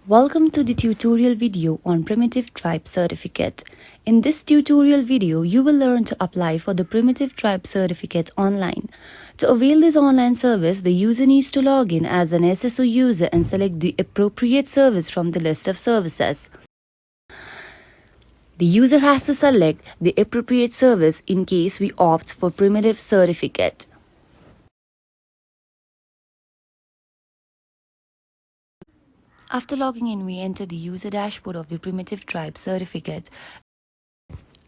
Welcome to the tutorial video on Primitive Tribe Certificate. In this tutorial video, you will learn to apply for the Primitive Tribe Certificate online. To avail this online service, the user needs to log in as an SSO user and select the appropriate service from the list of services. The user has to select the appropriate service in case we opt for Primitive Certificate. After logging in, we enter the user dashboard of the Primitive Tribe Certificate.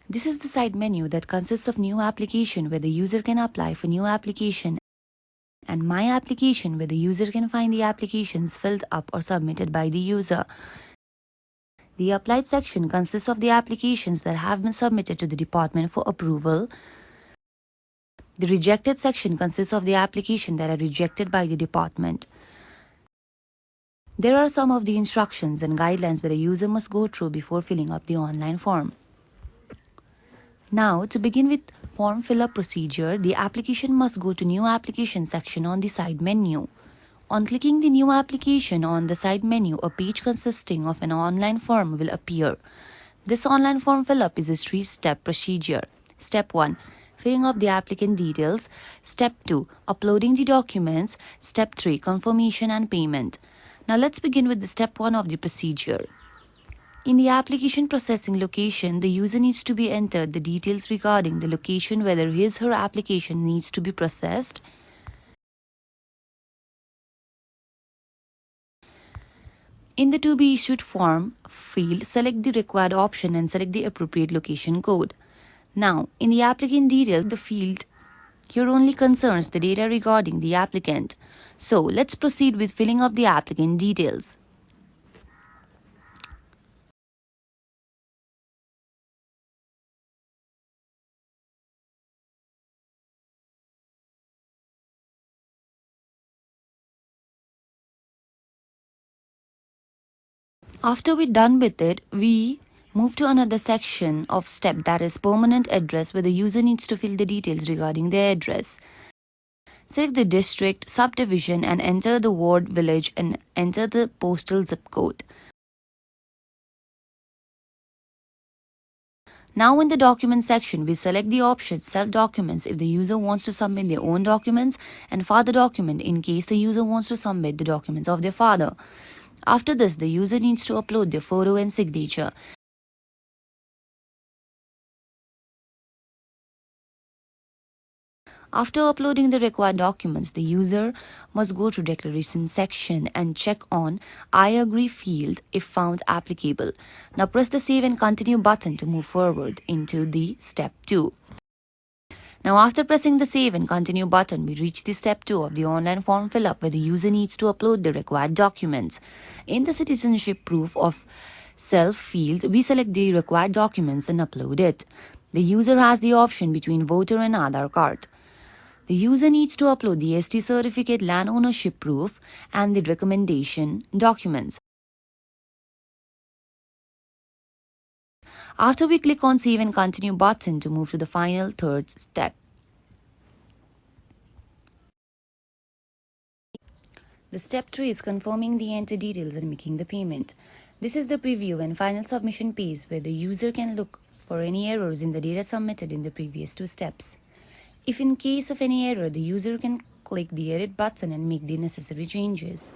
This is the side menu that consists of New Application, where the user can apply for new application, and My Application, where the user can find the applications filled up or submitted by the user. The Applied section consists of the applications that have been submitted to the department for approval. The Rejected section consists of the applications that are rejected by the department. There are some of the instructions and guidelines that a user must go through before filling up the online form. Now, to begin with form fill-up procedure, the application must go to New Application section on the side menu. On clicking the New Application on the side menu, a page consisting of an online form will appear. This online form fill-up is a three-step procedure. Step 1. Filling up the applicant details. Step 2. Uploading the documents. Step 3. Confirmation and payment. Now let's begin with the step 1 of the procedure. In the application processing location, the user needs to be entered the details regarding the location, whether his/her application needs to be processed. In the to be issued form field, select the required option and select the appropriate location code. Now, in the applicant details, the field here only concerns the data regarding the applicant. So, let's proceed with filling up the applicant details. After we're done with it, we move to another section of step, that is permanent address, where the user needs to fill the details regarding their address. Select the district, subdivision and enter the ward, village and enter the postal zip code. Now in the document section, we select the option self documents if the user wants to submit their own documents, and father document in case the user wants to submit the documents of their father. After this, the user needs to upload their photo and signature. After uploading the required documents, the user must go to declaration section and check on I agree field if found applicable. Now press the save and continue button to move forward into the step 2. Now after pressing the save and continue button, we reach the step 2 of the online form fill up, where the user needs to upload the required documents. In the citizenship proof of self field, we select the required documents and upload it. The user has the option between voter and Aadhaar card. The user needs to upload the ST certificate, land ownership proof and the recommendation documents. After we click on save and continue button to move to the final third step. The step 3 is confirming the enter details and making the payment. This is the preview and final submission page, where the user can look for any errors in the data submitted in the previous 2 steps. If in case of any error, the user can click the edit button and make the necessary changes.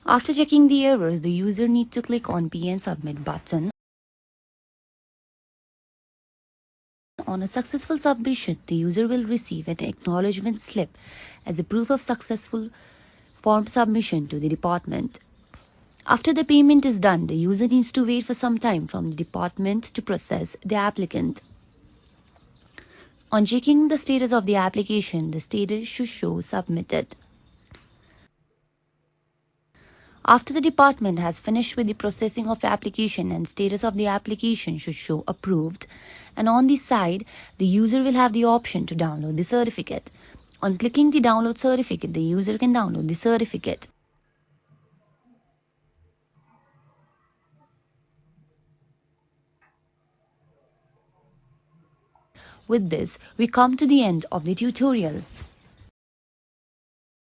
After checking the errors, the user needs to click on Pay and Submit button. On a successful submission, the user will receive an acknowledgement slip as a proof of successful form submission to the department. After the payment is done, the user needs to wait for some time from the department to process the applicant. On checking the status of the application, the status should show submitted. After the department has finished with the processing of the application, and status of the application should show approved, and on the side, the user will have the option to download the certificate. On clicking the download certificate, the user can download the certificate. With this, we come to the end of the tutorial.